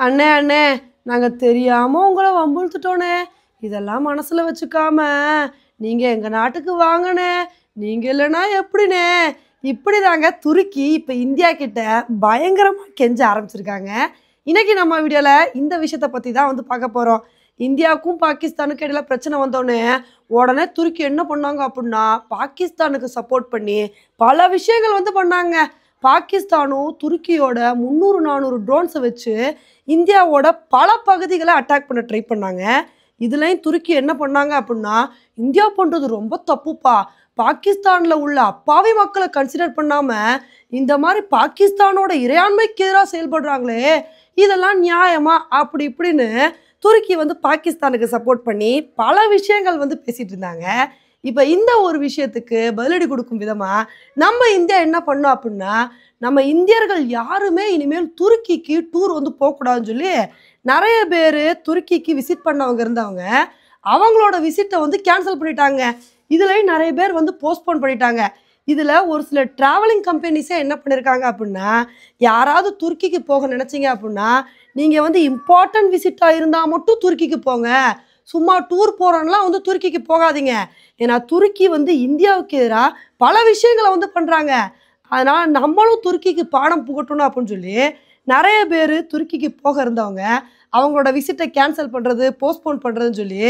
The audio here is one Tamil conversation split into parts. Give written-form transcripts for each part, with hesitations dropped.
அண்ணே அண்ணே நாங்கள் தெரியாமல் உங்களை வம்புழுத்துட்டோண்ணே. இதெல்லாம் மனசில் வச்சுக்காம நீங்கள் எங்கள் நாட்டுக்கு வாங்கண்ணே. நீங்கள் இல்லைன்னா எப்படிண்ணே? இப்படி தாங்க துருக்கி இப்போ இந்தியா கிட்ட பயங்கரமாக கெஞ்ச ஆரம்பிச்சிருக்காங்க. இன்னைக்கு நம்ம வீடியோவில் இந்த விஷயத்தை பற்றி தான் வந்து பார்க்க போகிறோம். இந்தியாவுக்கும் பாகிஸ்தானுக்கும் இடையில பிரச்சனை வந்தோடனே உடனே துருக்கி என்ன பண்ணாங்க அப்படின்னா, பாகிஸ்தானுக்கு சப்போர்ட் பண்ணி பல விஷயங்கள் வந்து பண்ணாங்க. பாகிஸ்தானும் துருக்கியோட 300-400 ட்ரோன்ஸை வச்சு இந்தியாவோட பல பகுதிகளை அட்டாக் பண்ண ட்ரை பண்ணாங்க. இதுலேயும் துருக்கி என்ன பண்ணாங்க அப்படின்னா, இந்தியா பண்ணுறது ரொம்ப தப்புப்பா, பாகிஸ்தானில் உள்ள அப்பாவி மக்களை கன்சிடர் பண்ணாமல் இந்த மாதிரி பாகிஸ்தானோட இறையாண்மைக்கு எதிராக செயல்படுறாங்களே, இதெல்லாம் நியாயமா அப்படி இப்படின்னு துருக்கி வந்து பாகிஸ்தானுக்கு சப்போர்ட் பண்ணி பல விஷயங்கள் வந்து பேசிகிட்டு இருந்தாங்க. இப்போ இந்த ஒரு விஷயத்துக்கு பதிலடி கொடுக்கும் விதமாக நம்ம இந்தியா என்ன பண்ணோம் அப்படின்னா, நம்ம இந்தியர்கள் யாருமே இனிமேல் துருக்கிக்கு டூர் வந்து போகக்கூடாதுன்னு சொல்லி நிறைய பேர் துருக்கிக்கு விசிட் பண்ணவங்க இருந்தவங்க அவங்களோட விசிட்டை வந்து கேன்சல் பண்ணிட்டாங்க. இதுலேயும் நிறைய பேர் வந்து போஸ்ட்போன் பண்ணிட்டாங்க. இதில் ஒரு சில ட்ராவலிங் கம்பெனிஸே என்ன பண்ணியிருக்காங்க அப்படின்னா, யாராவது துருக்கிக்கு போக நினச்சிங்க அப்படின்னா நீங்கள் வந்து இம்பார்ட்டன்ட் விசிட்டாக இருந்தால் மட்டும் துருக்கிக்கு போங்க, சும்மா டூர் போகிறோன்னெலாம் வந்து துருக்கிக்கு போகாதீங்க. ஏன்னா துருக்கி வந்து இந்தியாவுக்கு எதிராக பல விஷயங்களை வந்து பண்ணுறாங்க. அதனால் நம்மளும் துருக்கிக்கு பாடம் புகட்டணும் அப்படின்னு சொல்லி நிறைய பேர் துருக்கிக்கு போக இருந்தவங்க அவங்களோட விசிட்டை கேன்சல் பண்ணுறது, போஸ்ட்போன் பண்ணுறதுன்னு சொல்லி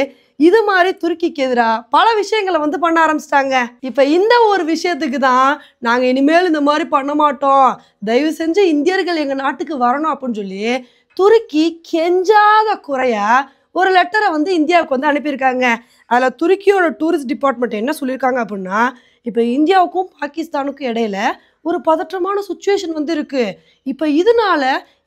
இது மாதிரி துருக்கிக்கு எதிராக பல விஷயங்களை வந்து பண்ண ஆரம்பிச்சிட்டாங்க. இப்போ இந்த ஒரு விஷயத்துக்கு தான் நாங்கள் இனிமேல் இந்த மாதிரி பண்ண மாட்டோம், தயவு செஞ்சு இந்தியர்கள் எங்கள் நாட்டுக்கு வரணும் அப்படின்னு சொல்லி துருக்கி கெஞ்சாத குறையா ஒரு லெட்டரை வந்து இந்தியாவுக்கு வந்து அனுப்பியிருக்காங்க. அதில் துருக்கியோட டூரிஸ்ட் டிபார்ட்மெண்ட் என்ன சொல்லியிருக்காங்க அப்படின்னா, இப்போ இந்தியாவுக்கும் பாகிஸ்தானுக்கும் இடையில ஒரு பதற்றமான சுச்சுவேஷன் வந்து இருக்குது. இப்போ இதனால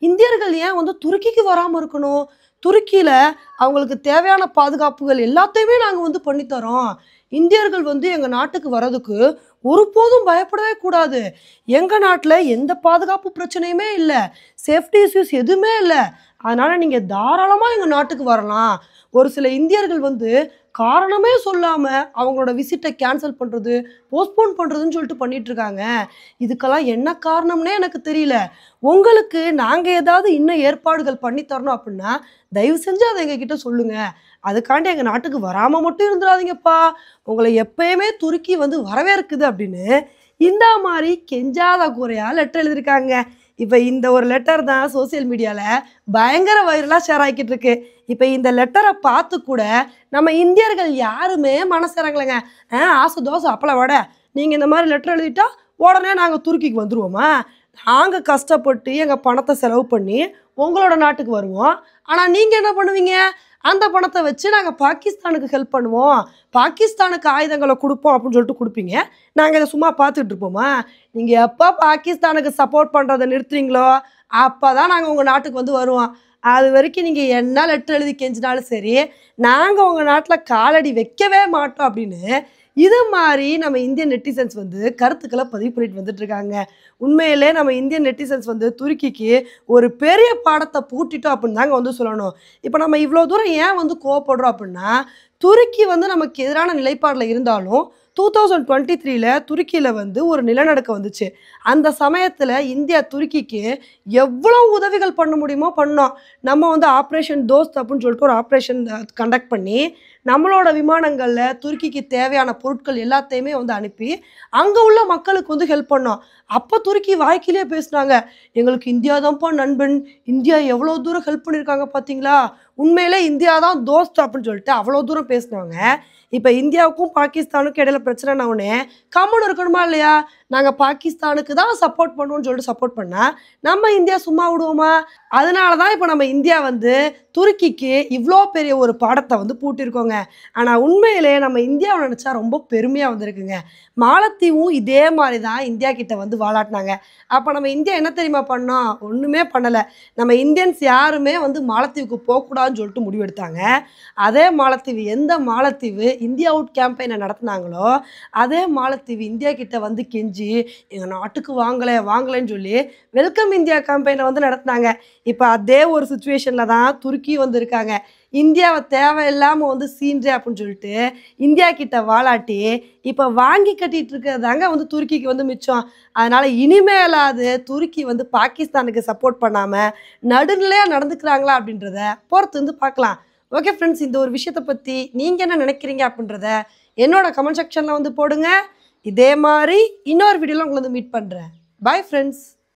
இந்தியர்கள் ஏன் வந்து துருக்கிக்கு வராமல் இருக்கணும்? துருக்கியில் அவங்களுக்கு தேவையான பாதுகாப்புகள் எல்லாத்தையுமே நாங்கள் வந்து பண்ணித்தரோம். இந்தியர்கள் வந்து எங்கள் நாட்டுக்கு வர்றதுக்கு ஒருபோதும் பயப்படவே கூடாது. எங்கள் நாட்டில் எந்த பாதுகாப்பு பிரச்சனையுமே இல்லை, சேஃப்டி இஷ்யூஸ் எதுவுமே இல்லை. அதனால் நீங்கள் தாராளமாக எங்கள் நாட்டுக்கு வரலாம். ஒரு சில இந்தியர்கள் வந்து காரணமே சொல்லாமல் அவங்களோட விசிட்டை கேன்சல் பண்ணுறது, போஸ்ட்போன் பண்ணுறதுன்னு சொல்லிட்டு பண்ணிகிட்ருக்காங்க. இதுக்கெல்லாம் என்ன காரணம்னே எனக்கு தெரியல. உங்களுக்கு நாங்கள் ஏதாவது இன்னும் ஏற்பாடுகள் பண்ணித்தரணும் அப்படின்னா தயவு செஞ்சு அதை எங்ககிட்ட சொல்லுங்கள். அதுக்காண்டி எங்கள் நாட்டுக்கு வராமல் மட்டும் இருந்துடாதீங்கப்பா, உங்களை எப்பயுமே துருக்கி வந்து வரவேற்குது அப்படின்னு இந்த மாதிரி கெஞ்சாத குறையாக லெட்டர் எழுதியிருக்காங்க. இப்போ இந்த ஒரு லெட்டர் தான் சோசியல் மீடியாவில் பயங்கர வைரலாக ஷேர் ஆகிக்கிட்டு இருக்கு. இப்போ இந்த லெட்டரை பார்த்து கூட நம்ம இந்தியர்கள் யாருமே மனசு இறங்கலைங்க. ஆசை தோசை அப்பளம் வடை, நீங்கள் இந்த மாதிரி லெட்டர் எழுதிட்டா உடனே நாங்கள் துருக்கிக்கு வந்துடுவோமா? நாங்கள் கஷ்டப்பட்டு எங்கள் பணத்தை செலவு பண்ணி உங்களோட நாட்டுக்கு வருவோம். ஆனால் நீங்கள் என்ன பண்ணுவீங்க? அந்த பணத்தை வச்சு நாங்கள் பாகிஸ்தானுக்கு ஹெல்ப் பண்ணுவோம், பாகிஸ்தானுக்கு ஆயுதங்களை கொடுப்போம் அப்படின்னு சொல்லிட்டு கொடுப்பீங்க. நாங்கள் இதை சும்மா பார்த்துட்டு இருப்போமா? நீங்கள் எப்போ பாகிஸ்தானுக்கு சப்போர்ட் பண்ணுறதை நிறுத்துறீங்களோ அப்போ தான் நாங்கள் உங்கள் நாட்டுக்கு வந்து வருவோம். அது வரைக்கும் நீங்கள் என்ன லெட்டர் எழுதி கெஞ்சினாலும் சரி, நாங்கள் உங்கள் நாட்டில் காலடி வைக்கவே மாட்டோம் அப்படின்னு இது மாதிரி நம்ம இந்தியன் நெட்டிசன்ஸ் வந்து கருத்துக்களை பதிவு பண்ணிட்டு வந்துட்டுருக்காங்க. உண்மையிலே நம்ம இந்தியன் நெட்டிசன்ஸ் வந்து துருக்கிக்கு ஒரு பெரிய பாடத்தை பூட்டிட்டோம் அப்படின்னு தாங்க வந்து சொல்லணும். இப்போ நம்ம இவ்வளோ தூரம் ஏன் வந்து கோவப்படுறோம் அப்படின்னா, துருக்கி வந்து நமக்கு எதிரான நிலைப்பாடில் இருந்தாலும் 2023 துருக்கியில் வந்து ஒரு நிலநடுக்கம் வந்துச்சு. அந்த சமயத்தில் இந்தியா துருக்கிக்கு எவ்வளோ உதவிகள் பண்ண முடியுமோ பண்ணோம். நம்ம வந்து ஆப்ரேஷன் தோஸ்த் அப்படின்னு சொல்லிட்டு ஒரு ஆப்ரேஷன் கண்டக்ட் பண்ணி நம்மளோட விமானங்களில் துருக்கிக்கு தேவையான பொருட்கள் எல்லாத்தையுமே வந்து அனுப்பி அங்கே உள்ள மக்களுக்கு வந்து ஹெல்ப் பண்ணோம். அப்போ துருக்கி வாய்க்கிலேயே பேசுனாங்க, எங்களுக்கு இந்தியா தான்ப்பா நண்பன், இந்தியா எவ்வளோ தூரம் ஹெல்ப் பண்ணியிருக்காங்க பார்த்தீங்களா, உண்மையிலே இந்தியா தான் தோஸ்த் அப்படின்னு சொல்லிட்டு அவ்வளோ தூரம் பேசினாங்க. இப்போ இந்தியாவுக்கும் பாகிஸ்தானுக்கும் இடையில பிரச்சனைனா உடனே கம்முன்னு இருக்கணுமா இல்லையா? நாங்கள் பாகிஸ்தானுக்கு தான் சப்போர்ட் பண்ணுவோம்னு சொல்லிட்டு சப்போர்ட் பண்ணால் நம்ம இந்தியா சும்மா விடுவோமா? அதனால தான் இப்போ நம்ம இந்தியா வந்து துருக்கிக்கு இவ்வளோ பெரிய ஒரு பாடத்தை வந்து பூட்டியிருக்கோங்க. ஆனால் உண்மையிலே நம்ம இந்தியாவை நினச்சா ரொம்ப பெருமையாக வந்திருக்குங்க. மாலத்தீவும் இதே மாதிரி தான் இந்தியா கிட்ட வந்து வாலாட்டினாங்க. அப்போ நம்ம இந்தியா என்ன தெரியுமா பண்ணோம்? ஒன்றுமே பண்ணலை. நம்ம இந்தியன்ஸ் யாருமே வந்து மாலத்தீவுக்கு போகக்கூடாதுன்னு சொல்லிட்டு முடிவெடுத்தாங்க. அதே மாலத்தீவு, எந்த மாலத்தீவு இந்தியா அவுட் கேம்பெயினை நடத்துனாங்களோ அதே மாலத்தீவு இந்தியா கிட்ட வந்து கெஞ்சி எங்கள் நாட்டுக்கு வாங்கலைன்னு சொல்லி வெல்கம் இந்தியா கேம்பெயினை வந்து நடத்தினாங்க. இப்போ அதே ஒரு சுச்சுவேஷனில் தான் துருக்கி வந்து இருக்காங்க. இந்தியாவை தேவையில்லாமல் வந்து சீன்றே அப்படின்னு சொல்லிட்டு இந்தியா கிட்ட வாலாட்டி இப்போ வாங்கி கட்டிட்டு இருக்கிறதாங்க வந்து துருக்கிக்கு வந்து மிச்சம். அதனால் இனிமேலாவது துருக்கி வந்து பாகிஸ்தானுக்கு சப்போர்ட் பண்ணாமல் நடுநிலையாக நடந்துக்கிறாங்களா அப்படின்றத பொறுத்து வந்து பார்க்கலாம். ஓகே ஃப்ரெண்ட்ஸ், இந்த ஒரு விஷயத்தை பற்றி நீங்கள் என்ன நினைக்கிறீங்க அப்படின்றத என்னோட கமெண்ட் செக்ஷனில் வந்து போடுங்க. இதே மாதிரி இன்னொரு வீடியோவில் உங்களை வந்து மீட் பண்ணுறேன். Bye friends.